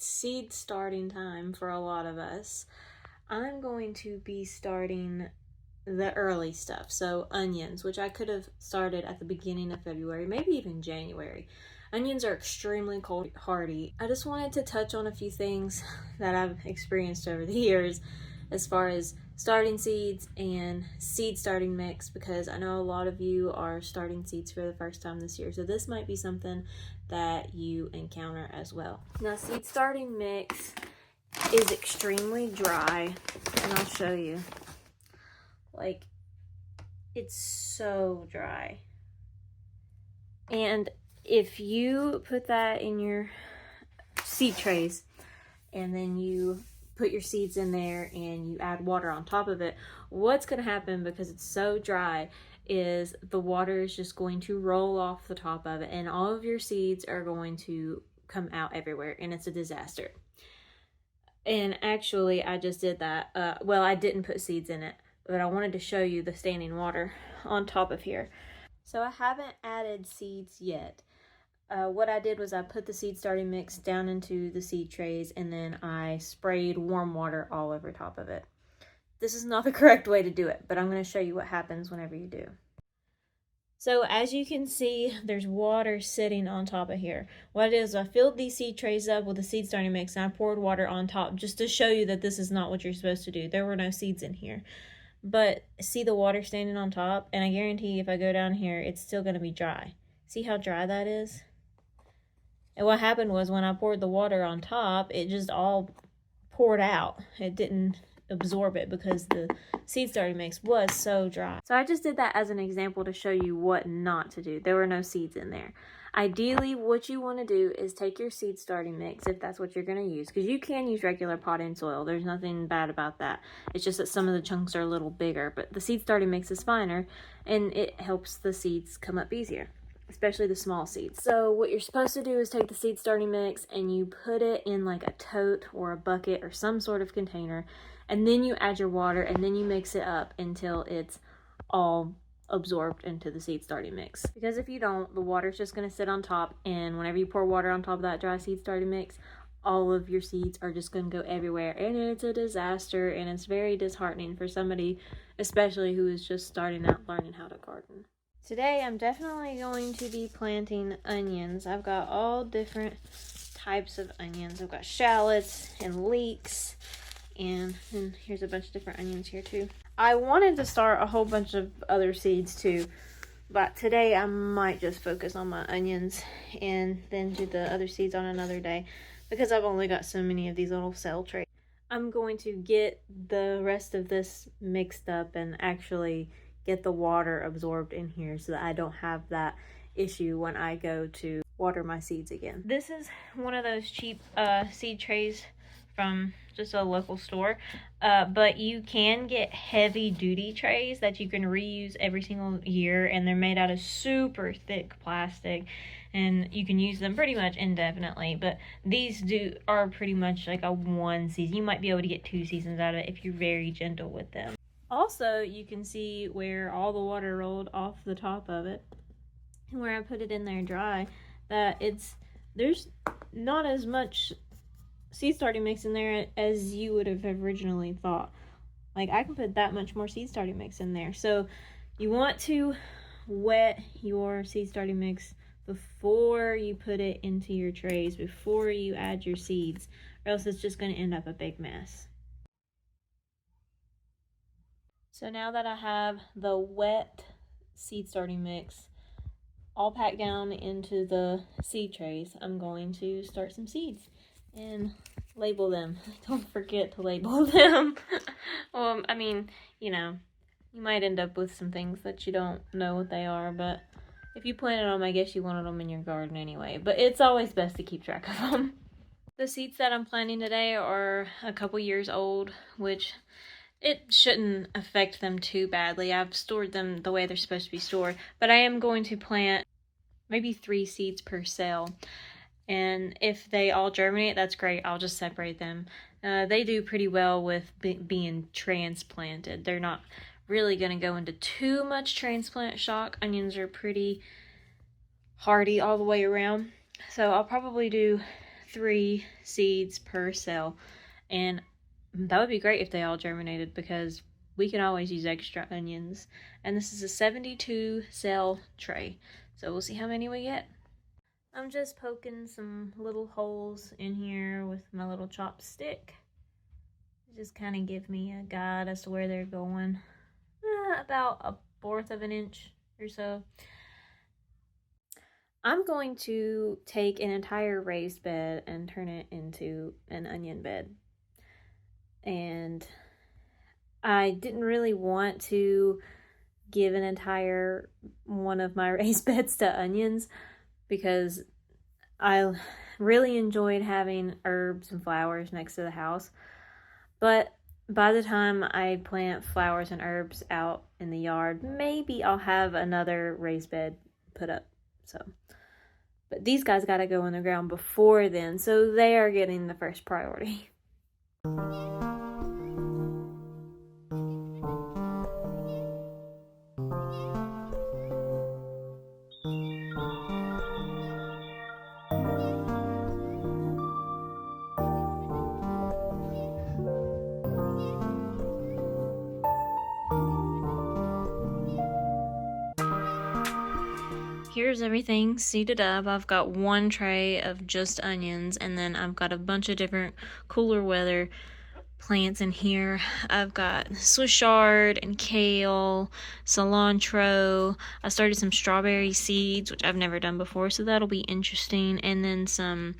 it's seed starting time for a lot of us. I'm going to be starting the early stuff, so onions, which I could have started at the beginning of February, maybe even January. Onions are extremely cold hardy. I just wanted to touch on a few things that I've experienced over the years as far as starting seeds and seed starting mix, because I know a lot of you are starting seeds for the first time this year, so this might be something that you encounter as well. Now, seed starting mix is extremely dry, and I'll show you. Like, it's so dry. And if you put that in your seed trays and then you put your seeds in there and you add water on top of it, what's going to happen, because it's so dry, is the water is just going to roll off the top of it and all of your seeds are going to come out everywhere, and it's a disaster. And actually, I just did that. Well, I didn't put seeds in it, but I wanted to show you the standing water on top of here. So I haven't added seeds yet. What I did was I put the seed starting mix down into the seed trays, and then I sprayed warm water all over top of it. This is not the correct way to do it, but I'm going to show you what happens whenever you do. So as you can see, there's water sitting on top of here. What I did is I filled these seed trays up with the seed starting mix, and I poured water on top just to show you that this is not what you're supposed to do. There were no seeds in here. But see the water standing on top? And I guarantee if I go down here, it's still going to be dry. See how dry that is? And what happened was when I poured the water on top, it just all poured out. It didn't absorb it because the seed starting mix was so dry. So I just did that as an example to show you what not to do. There were no seeds in there. Ideally, what you want to do is take your seed starting mix, if that's what you're going to use, because you can use regular potting soil. There's nothing bad about that. It's just that some of the chunks are a little bigger, but the seed starting mix is finer, and it helps the seeds come up easier, especially the small seeds. So what you're supposed to do is take the seed starting mix and you put it in like a tote or a bucket or some sort of container, and then you add your water, and then you mix it up until it's all absorbed into the seed starting mix. Because if you don't, the water's just going to sit on top, and whenever you pour water on top of that dry seed starting mix, all of your seeds are just going to go everywhere, and it's a disaster, and it's very disheartening for somebody, especially who is just starting out learning how to garden. Today I'm definitely going to be planting onions. I've got all different types of onions. I've got shallots and leeks, and here's a bunch of different onions here too. I wanted to start a whole bunch of other seeds too, but today I might just focus on my onions and then do the other seeds on another day, because I've only got so many of these little cell trays. I'm going to get the rest of this mixed up and actually get the water absorbed in here so that I don't have that issue when I go to water my seeds again. This is one of those cheap seed trays from just a local store, but you can get heavy duty trays that you can reuse every single year, and they're made out of super thick plastic, and you can use them pretty much indefinitely. But these are pretty much like a one season. You might be able to get 2 seasons out of it if you're very gentle with them. Also, you can see where all the water rolled off the top of it, and where I put it in there dry, that there's not as much seed starting mix in there as you would have originally thought. Like, I can put that much more seed starting mix in there. So you want to wet your seed starting mix before you put it into your trays, before you add your seeds, or else it's just going to end up a big mess. So now that I have the wet seed starting mix all packed down into the seed trays, I'm going to start some seeds and label them. Don't forget to label them. I mean, you know, you might end up with some things that you don't know what they are, but if you planted them, I guess you wanted them in your garden anyway. But it's always best to keep track of them. The seeds that I'm planting today are a couple years old, which it shouldn't affect them too badly. I've stored them the way they're supposed to be stored, but I am going to plant maybe 3 seeds per cell. And if they all germinate, that's great. I'll just separate them. They do pretty well with being transplanted. They're not really going to go into too much transplant shock. Onions are pretty hardy all the way around. So I'll probably do 3 seeds per cell. And that would be great if they all germinated, because we can always use extra onions. And this is a 72 cell tray. So we'll see how many we get. I'm just poking some little holes in here with my little chopstick. Just kind of give me a guide as to where they're going. About 1/4 of an inch or so. I'm going to take an entire raised bed and turn it into an onion bed. And I didn't really want to give an entire one of my raised beds to onions, because I really enjoyed having herbs and flowers next to the house. But by the time I plant flowers and herbs out in the yard, maybe I'll have another raised bed put up. So, but these guys got to go in the ground before then, so they are getting the first priority. Here's everything seeded up. I've got 1 tray of just onions, and then I've got a bunch of different cooler weather plants in here. I've got Swiss chard and kale, cilantro. I started some strawberry seeds, which I've never done before, so that'll be interesting, and then some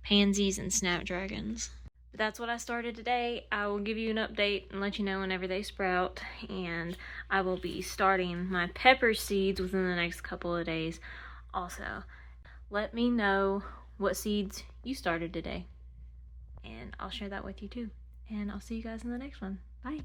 pansies and snapdragons. But that's what I started today. I will give you an update and let you know whenever they sprout, and I will be starting my pepper seeds within the next couple of days. Also, let me know what seeds you started today, and I'll share that with you too. And I'll see you guys in the next one. Bye.